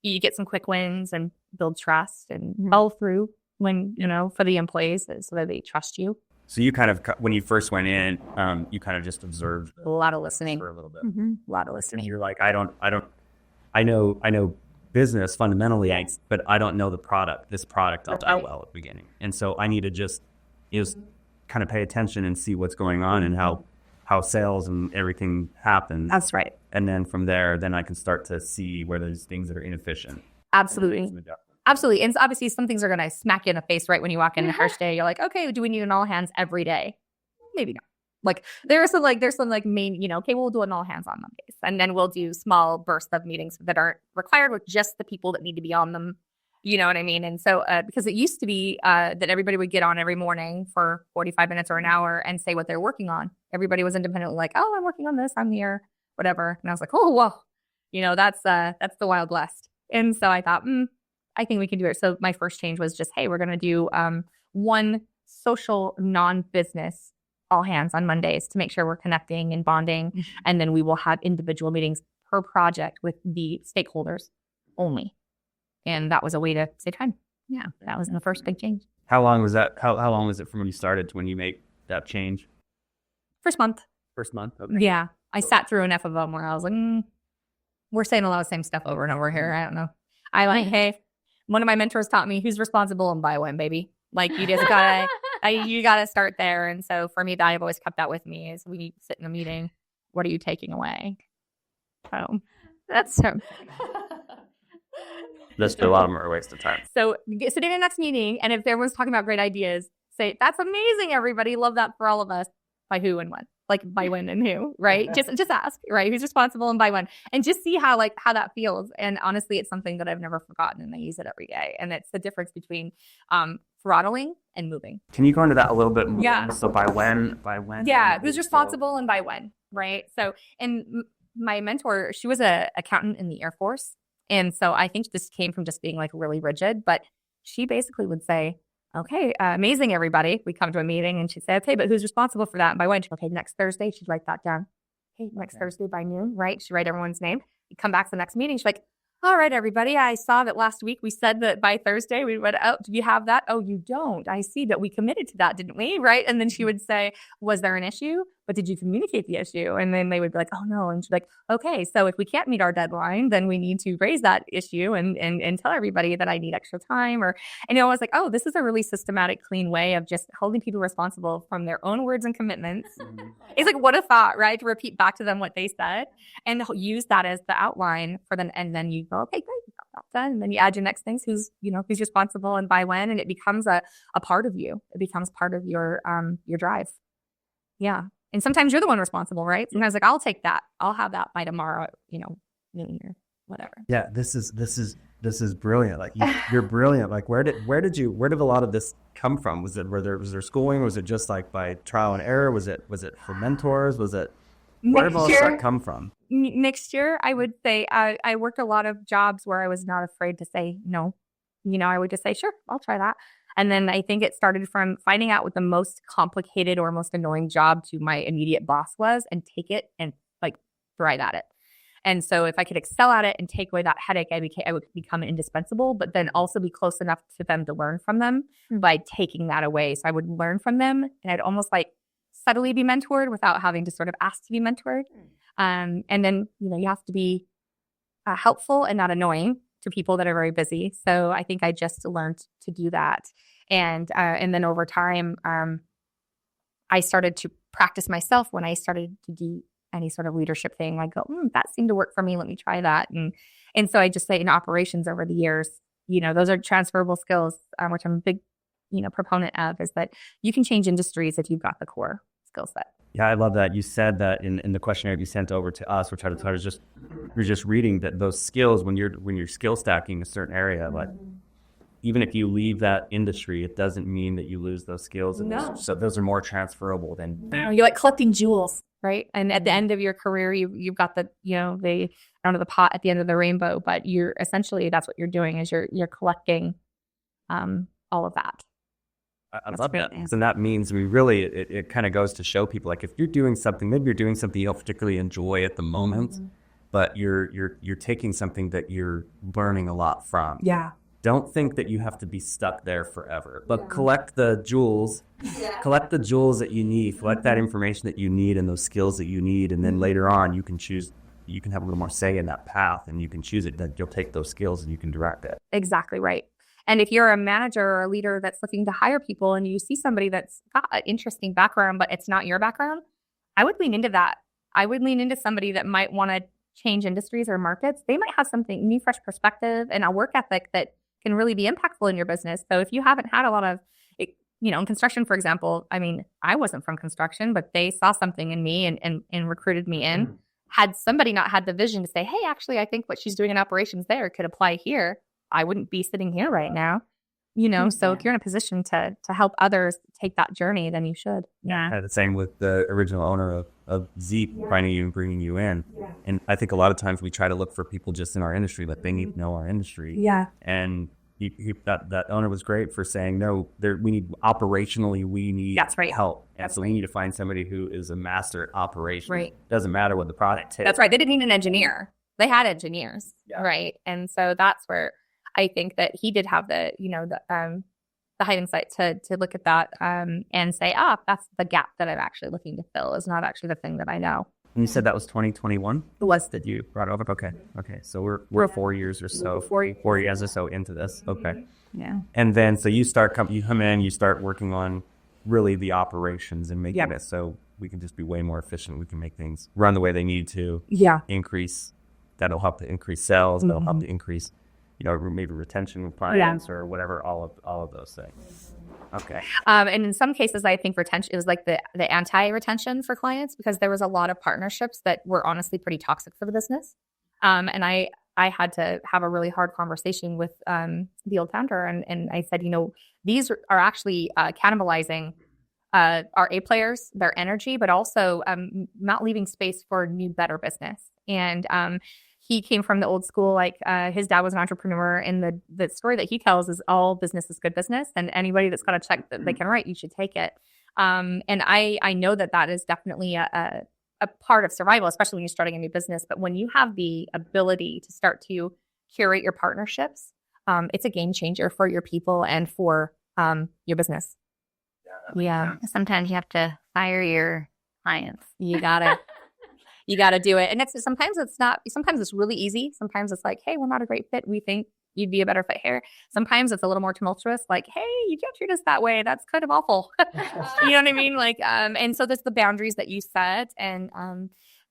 you get some quick wins and build trust and follow through when, for the employees so that they trust you. So you kind of, when you first went in, you kind of just observed a lot of listening for a little bit. A lot of listening. And you're like, I know business fundamentally, but I don't know the product. This product I'll do well at the beginning. And so I need to just kind of pay attention and see what's going on and how sales and everything happens. That's right. And then from there, then I can start to see where there's things that are inefficient. Absolutely. Absolutely. And obviously some things are going to smack you in the face right when you walk in the first day. You're like, okay, do we need an all hands every day? Maybe not. Like there's some main, okay, we'll do an all hands on Mondays. And then we'll do small bursts of meetings that aren't required with just the people that need to be on them. You know what I mean? And so because it used to be that everybody would get on every morning for 45 minutes or an hour and say what they're working on. Everybody was independently like, oh, I'm working on this. I'm here, whatever. And I was like, oh, well, that's the Wild West. And so I thought, I think we can do it. So my first change was just, hey, we're going to do one social non-business all hands on Mondays to make sure we're connecting and bonding. Mm-hmm. And then we will have individual meetings per project with the stakeholders only. And that was a way to save time. Yeah, that was the first big change. How long was that? How long was it from when you started to when you made that change? First month. First month? Okay. Yeah. I sat through enough of them where I was like, we're saying a lot of the same stuff over and over here. I don't know. Hey, one of my mentors taught me who's responsible and buy one, baby. Like you just gotta, you gotta start there. And so for me, I've always kept that with me is we sit in a meeting. What are you taking away? So that's so. Just a lot of them are a waste of time. So sit in the next meeting, and if everyone's talking about great ideas, say, that's amazing, everybody. Love that for all of us. By who and when? Like by when and who, right? Just ask, right? Who's responsible and by when? And just see how that feels. And honestly, it's something that I've never forgotten, and I use it every day. And it's the difference between throttling and moving. Can you go into that a little bit more? Yeah. So by when? Yeah, who's responsible and by when, right? So, and my mentor, she was an accountant in the Air Force. And so I think this came from just being like really rigid, but she basically would say, okay, amazing, everybody. We come to a meeting and she'd say, okay, but who's responsible for that and by when? She'd go, okay, next Thursday. She'd write that down. Okay, next Thursday by noon, right? She'd write everyone's name. You'd come back to the next meeting. She's like, all right, everybody, I saw that last week we said that by Thursday we would, oh, do you have that? Oh, you don't. I see, but we committed to that, didn't we? Right? And then she would say, was there an issue? But did you communicate the issue? And then they would be like, oh, no. And she's like, okay, so if we can't meet our deadline, then we need to raise that issue and tell everybody that I need extra time. And I was like, oh, this is a really systematic, clean way of just holding people responsible from their own words and commitments. It's like, what a thought, right? To repeat back to them what they said and use that as the outline for them. And then you go, okay, great, you got that done. And then you add your next things, who's responsible and by when, and it becomes a part of you. It becomes part of your drive. Yeah. And sometimes you're the one responsible, right? Sometimes like, I'll take that. I'll have that by tomorrow, noon or whatever. Yeah, this is brilliant. Like you're brilliant. Like where did a lot of this come from? Was there schooling? Was it just like by trial and error? Was it for mentors? Where did all that come from? Next year, I would say I worked a lot of jobs where I was not afraid to say no. I would just say, sure, I'll try that. And then I think it started from finding out what the most complicated or most annoying job to my immediate boss was and take it and like thrive at it. And so if I could excel at it and take away that headache, I would become indispensable, but then also be close enough to them to learn from them by taking that away. So I would learn from them and I'd almost like subtly be mentored without having to sort of ask to be mentored. And then, you have to be helpful and not annoying to people that are very busy. So I think I just learned to do that. And then over time, I started to practice myself when I started to do any sort of leadership thing. I go, that seemed to work for me. Let me try that. And so I just say in operations over the years, those are transferable skills, which I'm a big, proponent of, is that you can change industries if you've got the core skill set. Yeah, I love that. You said that in the questionnaire you sent over to us, which I was you're just reading that those skills when you're skill stacking a certain area, like even if you leave that industry, it doesn't mean that you lose those skills. No. So those are more transferable than. You're like collecting jewels, right? And at the end of your career, you've got the the pot at the end of the rainbow, but you're essentially, that's what you're doing, is you're collecting all of that. I love that. And that means it kind of goes to show people, like if you're doing something, maybe you're doing something you don't particularly enjoy at the moment, but you're taking something that you're learning a lot from. Yeah. Don't think that you have to be stuck there forever, but collect the jewels, collect the jewels that you need, collect that information that you need and those skills that you need. And then later on you can have a little more say in that path and you can choose it. That you'll take those skills and you can direct it. Exactly right. And if you're a manager or a leader that's looking to hire people and you see somebody that's got an interesting background, but it's not your background, I would lean into that. I would lean into somebody that might want to change industries or markets. They might have something new, fresh perspective and a work ethic that can really be impactful in your business. So if you haven't had a lot of, in construction, for example, I mean, I wasn't from construction, but they saw something in me and recruited me in. Had somebody not had the vision to say, hey, actually, I think what she's doing in operations there could apply here, I wouldn't be sitting here right now. So if you're in a position to help others take that journey, then you should. Yeah. The same with the original owner of Zeek, finding you and bringing you in. Yeah. And I think a lot of times we try to look for people just in our industry, that they need to know our industry. Yeah. And that owner was great for saying, no, we need That's right. help. And so we need to find somebody who is a master at operations. Right. Doesn't matter what the product is. That's right. They didn't need an engineer. They had engineers. Yeah. Right. And so that's where I think that he did have the hindsight to look at that and say, that's the gap that I'm actually looking to fill, is not actually the thing that I know. And you said that was 2021? It was. That you brought over? Okay. So we're 4 years or so, 4 years or so into this. Okay. Yeah. And then, so you come in, you start working on really the operations and making it so we can just be way more efficient. We can make things run the way they need to. Yeah. That'll help to increase sales. That'll help to increase maybe retention with clients or whatever, all of those things. Okay. And in some cases, I think retention, it was like the anti-retention for clients, because there was a lot of partnerships that were honestly pretty toxic for the business. And I had to have a really hard conversation with the old founder. And I said, these are actually cannibalizing our A players, their energy, but also not leaving space for new, better business. And he came from the old school, like his dad was an entrepreneur, and the story that he tells is all business is good business, and anybody that's got a check that they can write, you should take it. And I know that is definitely a part of survival, especially when you're starting a new business. But when you have the ability to start to curate your partnerships, it's a game changer for your people and for your business. Yeah. Sometimes you have to fire your clients. You gotta do it. And sometimes it's really easy. Sometimes it's like, hey, we're not a great fit. We think you'd be a better fit here. Sometimes it's a little more tumultuous, like, hey, you can't treat us that way. That's kind of awful. You know what I mean? Like, and so there's the boundaries that you set, and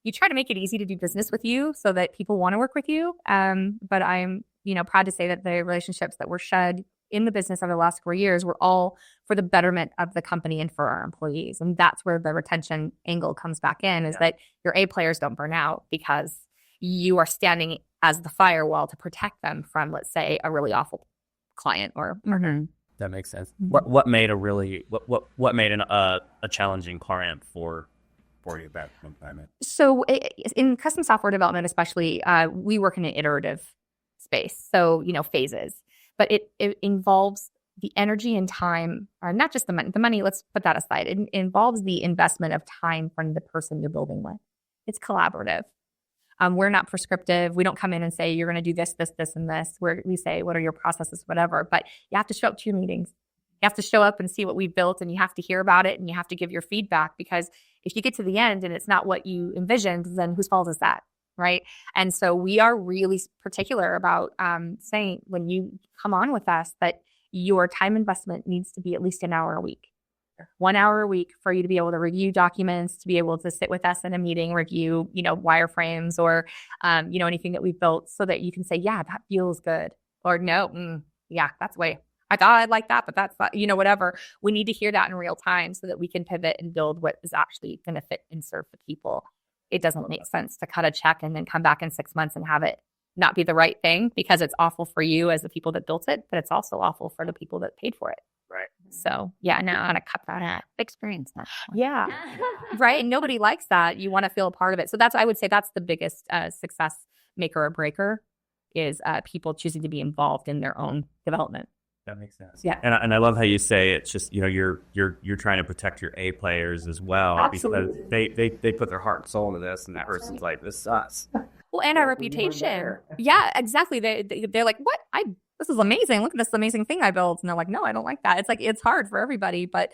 you try to make it easy to do business with you so that people want to work with you. But I'm, proud to say that the relationships that were shed in the business over the last 4 years were all for the betterment of the company and for our employees. And that's where the retention angle comes back in, is that your A players don't burn out because you are standing as the firewall to protect them from, let's say, a really awful client or partner. That makes sense. What made a challenging client for you back one time? So in custom software development, especially, we work in an iterative space. So, phases. But it involves the energy and time, or not just the money. The money, let's put that aside. It involves the investment of time from the person you're building with. It's collaborative. We're not prescriptive. We don't come in and say, you're going to do this, this, this, and this. We say, what are your processes, whatever. But you have to show up to your meetings. You have to show up and see what we've built, and you have to hear about it, and you have to give your feedback, because if you get to the end and it's not what you envisioned, then whose fault is that? Right. And so we are really particular about saying, when you come on with us, that your time investment needs to be at least an hour a week. 1 hour a week for you to be able to review documents, to be able to sit with us in a meeting, review, wireframes or, anything that we've built, so that you can say, yeah, that feels good. Or no, yeah, that's way, I thought I'd like that, but that's not, whatever. We need to hear that in real time so that we can pivot and build what is actually going to fit and serve the people. It doesn't make sense to cut a check and then come back in 6 months and have it not be the right thing, because it's awful for you as the people that built it, but it's also awful for the people that paid for it. Right. So yeah, no, I want to cut that out. Experience that. Yeah. Right. And nobody likes that. You want to feel a part of it. So I would say that's the biggest success maker or breaker, is people choosing to be involved in their own development. That makes sense. Yeah. And I love how you say it's just, you're trying to protect your A players as well. Absolutely. Because they put their heart and soul into this, and that person's like, this sucks. Well, and our reputation. Yeah, exactly. They're like, what? This is amazing. Look at this amazing thing I built. And they're like, no, I don't like that. It's like, it's hard for everybody, but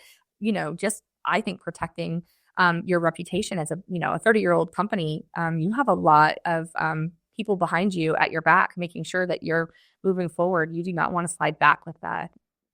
just, I think, protecting your reputation as a 30-year-old company, you have a lot of people behind you at your back, making sure that you're moving forward. You do not want to slide back with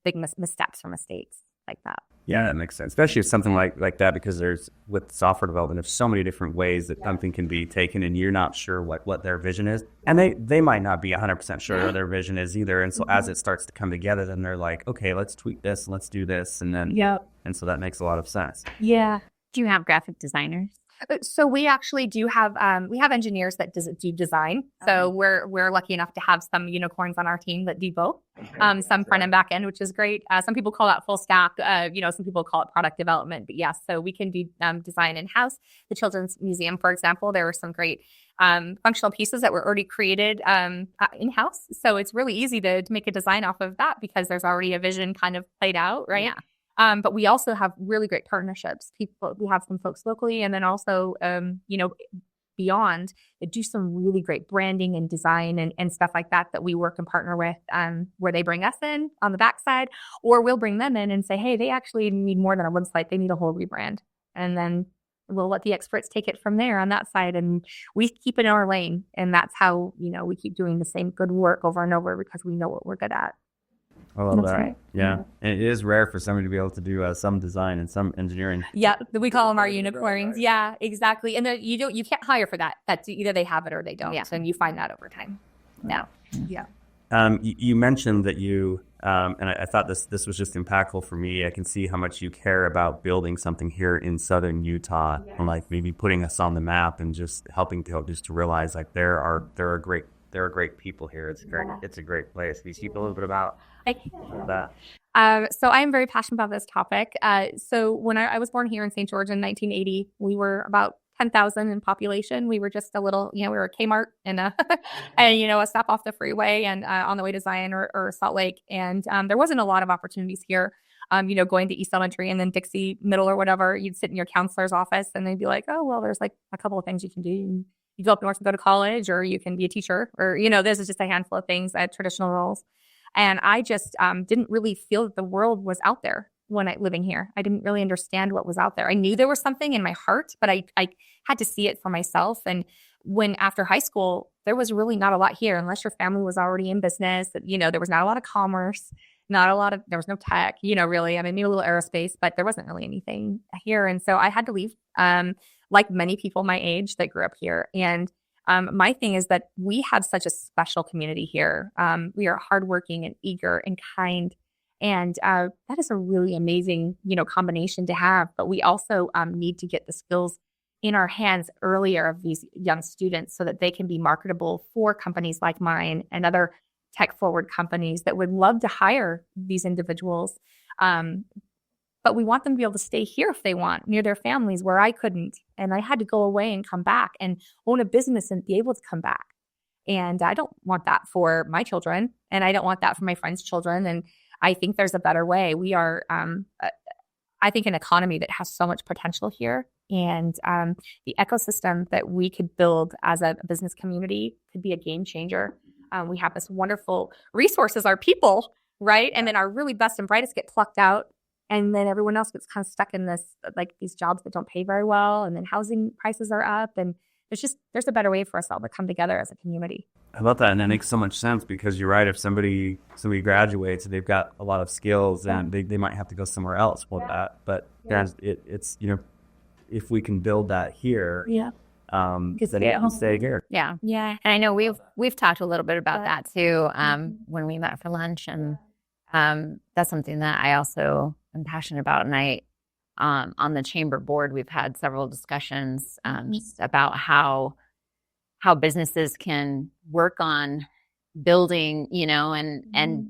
big missteps or mistakes like that. Yeah, that makes sense. Especially if something like that, because with software development, there's so many different ways that something can be taken, and you're not sure what their vision is. And they might not be 100% sure what their vision is either. And so as it starts to come together, then they're like, okay, let's tweak this and let's do this. And then, and so that makes a lot of sense. Yeah. Do you have graphic designers? So we actually do have engineers that do design. So we're lucky enough to have some unicorns on our team that do both. Some front and back end, which is great. Some people call that full stack. Some people call it product development. But yes, so we can do design in house. The Children's Museum, for example, there were some great functional pieces that were already created in house. So it's really easy to make a design off of that, because there's already a vision kind of played out, right? Yeah. But we also have really great partnerships. We have some folks locally, and then also, beyond, that do some really great branding and design and stuff like that we work and partner with, where they bring us in on the backside, or we'll bring them in and say, hey, they actually need more than a website. They need a whole rebrand. And then we'll let the experts take it from there on that side. And we keep in our lane. And that's how, we keep doing the same good work over and over, because we know what we're good at. I love That's that. right. Yeah. And it is rare for somebody to be able to do some design and some engineering. Yeah, we call them our unicorns. Yeah, exactly. And you can't hire for that. That's either they have it or they don't. Yeah. And you find that over time. No. Yeah. You mentioned that you, and I thought this was just impactful for me. I can see how much you care about building something here in southern Utah, and like maybe putting us on the map and just helping to realize like there are great people here. It's a great place. Can you speak a little bit about that? So I'm very passionate about this topic. So when I was born here in St. George in 1980, we were about 10,000 in population. We were just a little, we were a Kmart and a stop off the freeway and on the way to Zion or Salt Lake. And there wasn't a lot of opportunities here. Going to East Elementary and then Dixie Middle or whatever, you'd sit in your counselor's office and they'd be like, oh, well, there's like a couple of things you can do. You go up north and go to college, or you can be a teacher, or, this is just a handful of things at traditional roles. And I just didn't really feel that the world was out there when living here. I didn't really understand what was out there. I knew there was something in my heart, but I had to see it for myself. And when after high school, there was really not a lot here unless your family was already in business. There was not a lot of commerce, there was no tech, really. I mean, maybe a little aerospace, but there wasn't really anything here. And so I had to leave, like many people my age that grew up here. And my thing is that we have such a special community here. We are hardworking and eager and kind. And that is a really amazing, combination to have. But we also need to get the skills in our hands earlier of these young students so that they can be marketable for companies like mine and other tech-forward companies that would love to hire these individuals. But we want them to be able to stay here if they want, near their families, where I couldn't. And I had to go away and come back and own a business and be able to come back. And I don't want that for my children. And I don't want that for my friends' children. And I think there's a better way. We are, I think, an economy that has so much potential here. And the ecosystem that we could build as a business community could be a game changer. We have this wonderful resources, our people, right? And then our really best and brightest get plucked out. And then everyone else gets kind of stuck in this, like these jobs that don't pay very well. And then housing prices are up. And there's a better way for us all to come together as a community. I love that. And that makes so much sense because you're right. If somebody graduates and they've got a lot of skills and they might have to go somewhere else for that. But it's, if we can build that here, then you can stay here. Yeah. Yeah. And I know we've talked a little bit about that too when we met for lunch. And that's something that I also am passionate about. And I, on the chamber board, we've had several discussions just about how businesses can work on building, and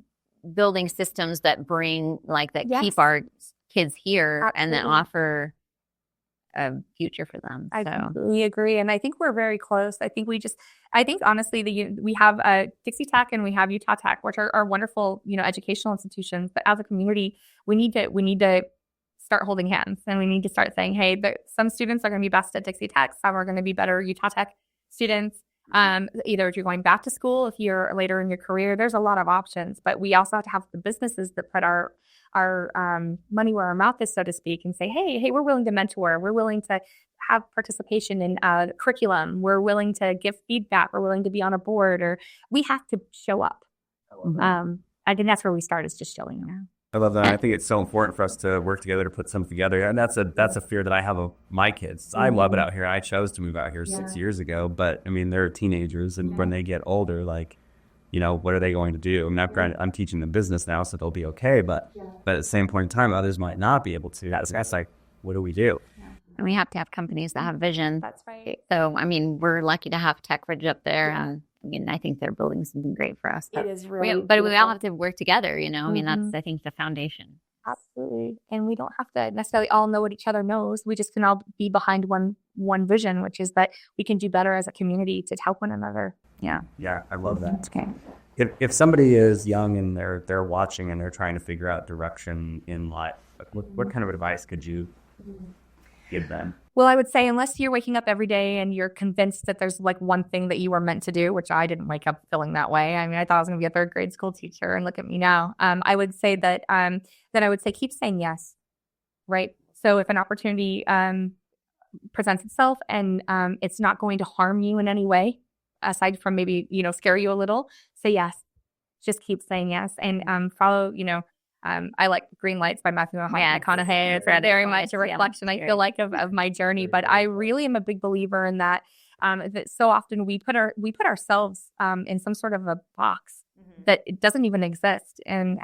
building systems that bring keep our kids here. Absolutely. And then offer a future for them. I completely agree. And I think we're very close. I think honestly, we have Dixie Tech and we have Utah Tech, which are wonderful, educational institutions. But as a community, we need to start holding hands, and we need to start saying, hey, some students are going to be best at Dixie Tech. Some are going to be better Utah Tech students. Either if you're going back to school, if you're later in your career, there's a lot of options. But we also have to have the businesses that put our money where our mouth is, so to speak, and say, hey, we're willing to mentor. We're willing to have participation in curriculum. We're willing to give feedback. We're willing to be on a board, or we have to show up. I think that's where we start, is just showing up. I love that. I think it's so important for us to work together to put something together. And that's a fear that I have of my kids. I love it out here. I chose to move out here 6 years ago, but I mean, they're teenagers, and when they get older, what are they going to do? I mean, I'm teaching them business now, so they'll be okay. But at the same point in time, others might not be able to. That's like, what do we do? And we have to have companies that have vision. That's right. So, I mean, we're lucky to have TechRidge up there. I think they're building something great for us. It is really but we all have to work together, I mean, that's, I think, the foundation. Absolutely. And we don't have to necessarily all know what each other knows. We just can all be behind one vision, which is that we can do better as a community to help one another. Yeah. Yeah, I love that. Okay. If somebody is young and they're watching and they're trying to figure out direction in life, what kind of advice could you give them? Well, I would say, unless you're waking up every day and you're convinced that there's one thing that you were meant to do, which I didn't wake up feeling that way. I mean, I thought I was going to be a third grade school teacher, and look at me now. I would say that keep saying yes, right? So if an opportunity presents itself and it's not going to harm you in any way, aside from maybe, scare you a little, say yes. Just keep saying yes, and follow, I like Green Lights by Matthew McConaughey. It's very much a reflection, I feel like, of my journey. But I really am a big believer in that so often we put ourselves in some sort of a box. that it doesn't even exist. And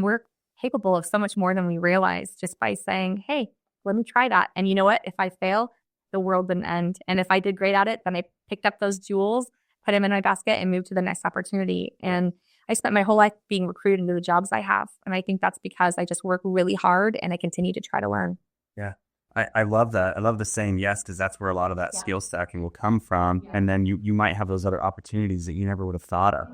we're capable of so much more than we realize just by saying, hey, let me try that. And you know what? If I fail, the world didn't end. And if I did great at it, then I picked up those jewels, put them in my basket, and moved to the next opportunity. And I spent my whole life being recruited into the jobs I have. And I think that's because I just work really hard and I continue to try to learn. Yeah. I love that. I love the saying yes, because that's where a lot of that skill stacking will come from. Yeah. And then you might have those other opportunities that you never would have thought of.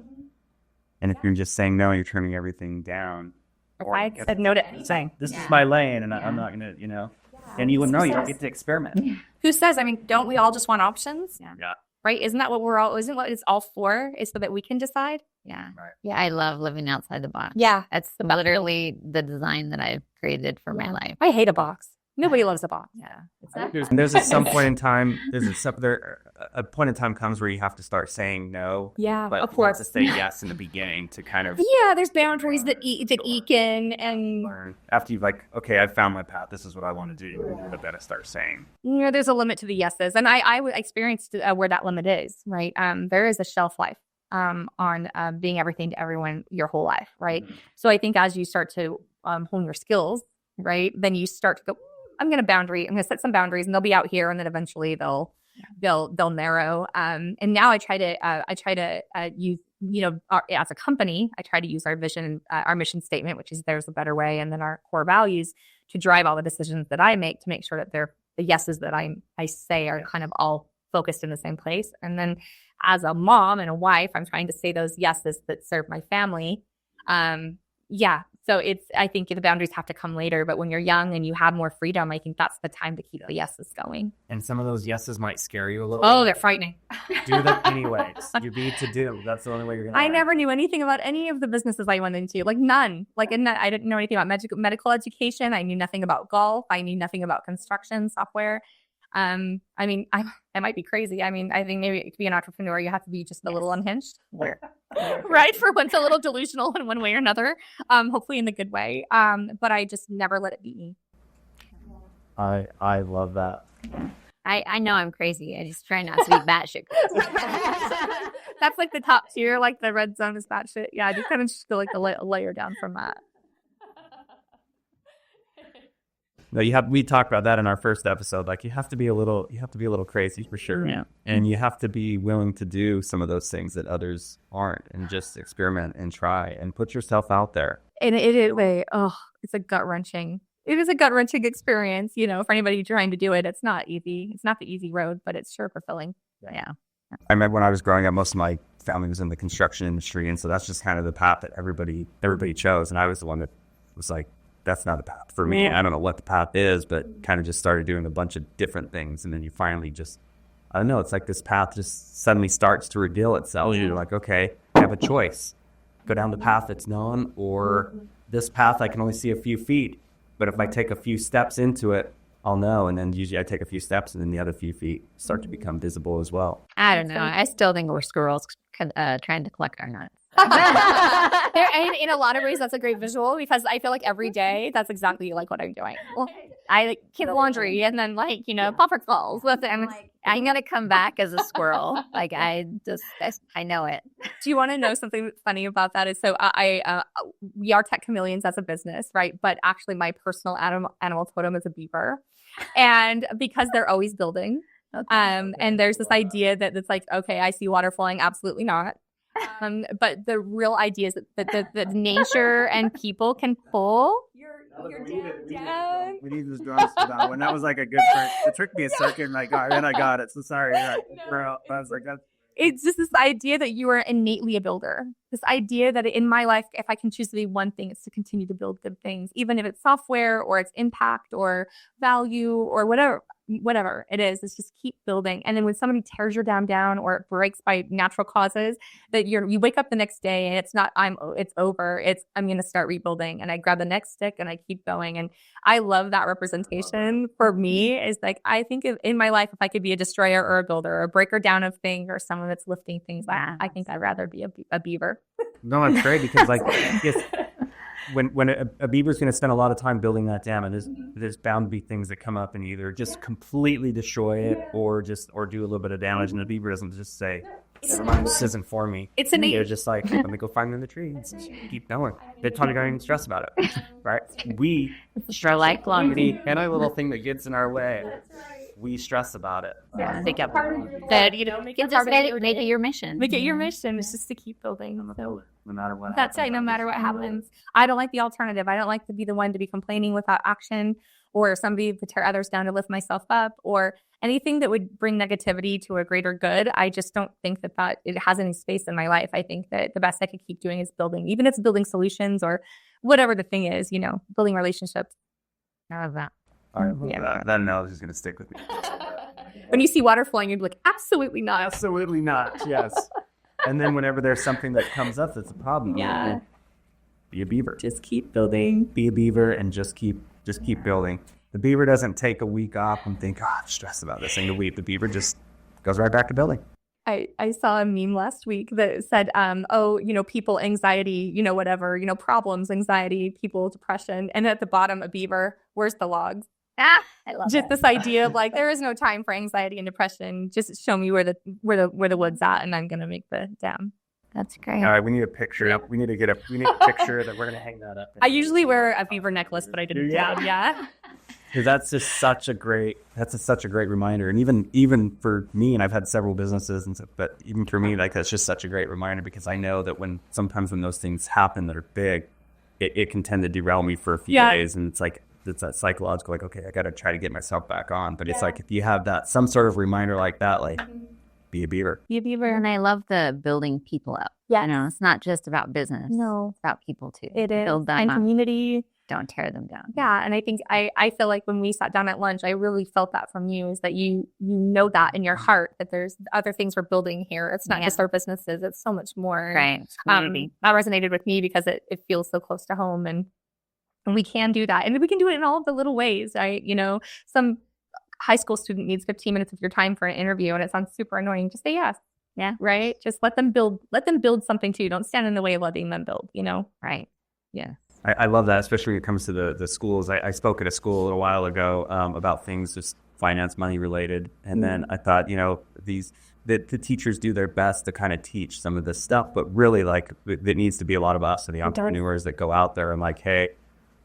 And if you're just saying no, you're turning everything down. Or I said no to anything. This is my lane, and I'm not going to, and you wouldn't know, you don't get to experiment. Who says? I mean, don't we all just want options? Yeah. Right? Isn't that what isn't what it's all for? Is so that we can decide? Yeah. Right. Yeah. I love living outside the box. Yeah. That's literally the design that I've created for my life. I hate a box. Nobody loves a box. Yeah. There's a some point in time. A point in time comes where you have to start saying no. Yeah, but of course. To say yes in the beginning to kind of there's boundaries that eke in and learn after you've okay, I've found my path. This is what I want to do. But then I start saying. There's a limit to the yeses, and I experienced where that limit is. Right, there is a shelf life on being everything to everyone your whole life. Right, so I think as you start to hone your skills, right, then you start to go, I'm going to set some boundaries, and they'll be out here, and then eventually they'll narrow. And now I try to use, as a company, I try to use our vision, our mission statement, which is there's a better way, and then our core values to drive all the decisions that I make to make sure that they're the yeses that I say are kind of all focused in the same place. And then as a mom and a wife, I'm trying to say those yeses that serve my family. So I think the boundaries have to come later, but when you're young and you have more freedom, I think that's the time to keep the yeses going. And some of those yeses might scare you a little. Oh, they're frightening. Do them anyways. You need to do. That's the only way you're going to learn. Never knew anything about any of the businesses I went into, none. I didn't know anything about medical education. I knew nothing about golf. I knew nothing about construction software. I might be crazy. I think maybe to be an entrepreneur, you have to be just a little unhinged. Right? For one's a little delusional in one way or another, hopefully in the good way. But I just never let it beat me. I love that. I know I'm crazy. I just try not to be batshit crazy. That's the top tier, the red zone is batshit. Yeah, I just kind of just go a layer down from that. No, we talked about that in our first episode. You have to be a little crazy for sure. Yeah. And you have to be willing to do some of those things that others aren't, and just experiment and try and put yourself out there. And it's a gut-wrenching. It is a gut-wrenching experience, for anybody trying to do it. It's not easy. It's not the easy road, but it's sure fulfilling. Yeah. I remember when I was growing up, most of my family was in the construction industry, and so that's just kind of the path that everybody chose. And I was the one that was that's not a path for me. I don't know what the path is, but kind of just started doing a bunch of different things. And then you finally just, I don't know, it's this path just suddenly starts to reveal itself. You're okay, I have a choice. Go down the path that's known, or this path I can only see a few feet. But if I take a few steps into it, I'll know. And then usually I take a few steps, and then the other few feet start to become visible as well. I don't know. I still think we're squirrels trying to collect our nuts. In a lot of ways, that's a great visual, because I feel every day that's exactly what I'm doing. I keep laundry and then puffer calls. I'm gonna come back as a squirrel. I know it. Do you want to know something funny about that? Is we are tech chameleons as a business, right? But actually, my personal animal totem is a beaver, and because they're always building, and there's this idea that it's okay, I see water flowing, absolutely not. But the real idea is that the nature and people can pull your down. We need this drums for that one. That was a good trick. It took me a second. I got it. So sorry. Bro, I was that's... It's just this idea that you are innately a builder. This idea that in my life, if I can choose to be one thing, it's to continue to build good things, even if it's software or it's impact or value or whatever it is. It's just keep building. And then when somebody tears your dam down or it breaks by natural causes, that you wake up the next day and it's not it's over. It's I'm going to start rebuilding, and I grab the next stick and I keep going. And I love that representation. For me, is I think in my life, if I could be a destroyer or a builder or a breaker down of things or someone that's lifting things, I think I'd rather be a beaver. No, I'm afraid, because when a beaver's going to spend a lot of time building that dam, and there's bound to be things that come up and either just completely destroy it or do a little bit of damage. And the beaver doesn't just say, Never mind, this isn't for me. It's innate. You're just like, let me go find them in the tree and keep going. They're probably going to stress about it, right? We Sure, lifelong. any little thing that gets in our way, we stress about it. Make up that, make it Just make it your mission. Make it your mission. It's just to keep building. No matter what. That's right. No matter what happens. I don't like the alternative. I don't like to be the one to be complaining without action, or somebody to tear others down to lift myself up, or anything that would bring negativity to a greater good. I just don't think that it has any space in my life. I think that the best I could keep doing is building, even if it's building solutions or whatever the thing is, building relationships. I love that. All right, that analogy is going to stick with me. When you see water flowing, you'd be like, absolutely not. Absolutely not. Yes. And then whenever there's something that comes up that's a problem, Yeah. Be a beaver. Just keep building. Be a beaver and just keep building. The beaver doesn't take a week off and think, I'm stressed about this thing a week. The beaver just goes right back to building. I saw a meme last week that said, people, anxiety, whatever, problems, anxiety, people, depression. And at the bottom, a beaver. Where's the logs? I love Just this idea of like, there is no time for anxiety and depression. Just show me where the wood's at, and I'm going to make the dam. That's great. All right, we need a picture. We need a picture that we're going to hang that up. I usually wear a beaver necklace, but I didn't. Yeah. Because that's just such a great reminder. And even for me, and I've had several businesses and stuff, but even for me, like, that's just such a great reminder, because I know that sometimes when those things happen that are big, it can tend to derail me for a few days. And it's like, it's that psychological, like, okay, I got to try to get myself back on. But it's like, if you have some sort of reminder like that, like, be a beaver. Be a beaver. And I love the building people up. Yeah. It's not just about business. No. It's about people too. It is. Build them And up. community. Don't tear them down. Yeah. And I think I feel like when we sat down at lunch, I really felt that from you, is that you know that in your heart, that there's other things we're building here. It's not just our businesses. It's so much more. Right. Community. That resonated with me because it feels so close to home, and we can do that. And we can do it in all of the little ways, right? Some high school student needs 15 minutes of your time for an interview, and it sounds super annoying. Just say yes. Yeah. Right. Just let them build something too. Don't stand in the way of letting them build, Right. Yeah. I love that, especially when it comes to the schools. I spoke at a school a little while ago about things just finance, money related. And then I thought, the teachers do their best to kind of teach some of this stuff, but really, like, it needs to be a lot of us and the entrepreneurs that go out there and like, hey,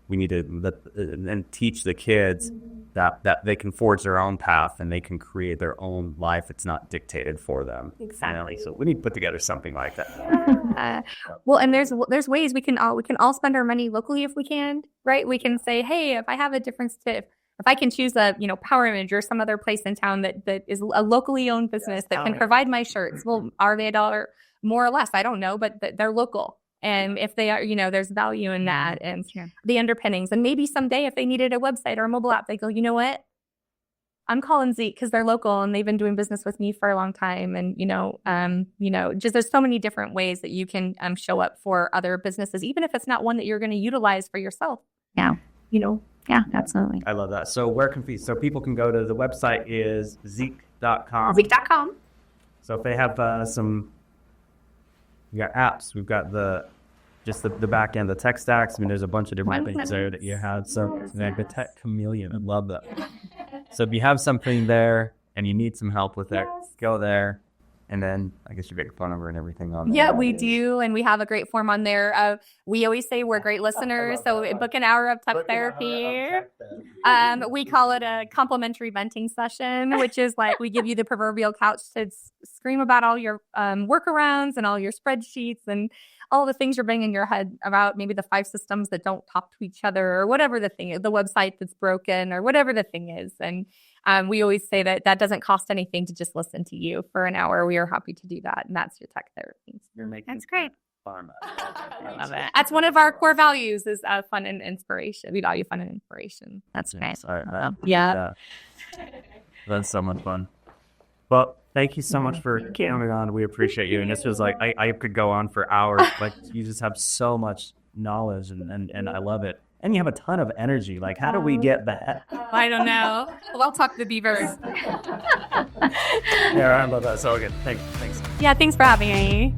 we need to and teach the kids that they can forge their own path and they can create their own life. It's not dictated for them. Exactly. So we need to put together something like that. Well, and there's ways we can all spend our money locally if we can, right? We can say, hey, if I have a difference if I can choose a Power Image or some other place in town that is a locally owned business that can provide my shirts. Well, are they $1 more or less? I don't know, but they're local. And if they are, there's value in that, and the underpinnings. And maybe someday if they needed a website or a mobile app, they go, you know what? I'm calling Zeek because they're local and they've been doing business with me for a long time. And, just there's so many different ways that you can show up for other businesses, even if it's not one that you're going to utilize for yourself. Yeah. Yeah, absolutely. I love that. So people can go to the website is Zeek.com. Zeek.com. So if they have we got apps, we've got the back end, the tech stacks. I mean, there's a bunch of different things there that you have. So like the tech Chameleon, I love that. So if you have something there and you need some help with it, go there. And then I guess you get your phone number and everything on there. Yeah, we do. And we have a great form on there. We always say we're great listeners. So book an hour of tech therapy. We call it a complimentary venting session, which is like we give you the proverbial couch to scream about all your workarounds and all your spreadsheets and all the things you're banging in your head about, maybe the 5 systems that don't talk to each other or whatever the thing is, the website that's broken or whatever the thing is. And we always say that doesn't cost anything to just listen to you for an hour. We are happy to do that. And that's your tech therapy. That's great. Fun. I love it. That's one of our core values is fun and inspiration. We value fun and inspiration. That's great. Yeah. That's so much fun. Well, thank you so much for coming on. We appreciate you. And this was like, I could go on for hours. Like, you just have so much knowledge and I love it. And you have a ton of energy. Like, how do we get that? I don't know. Well, I'll talk to the beavers. Yeah, I love that. So good. Thanks. Yeah, thanks for having me.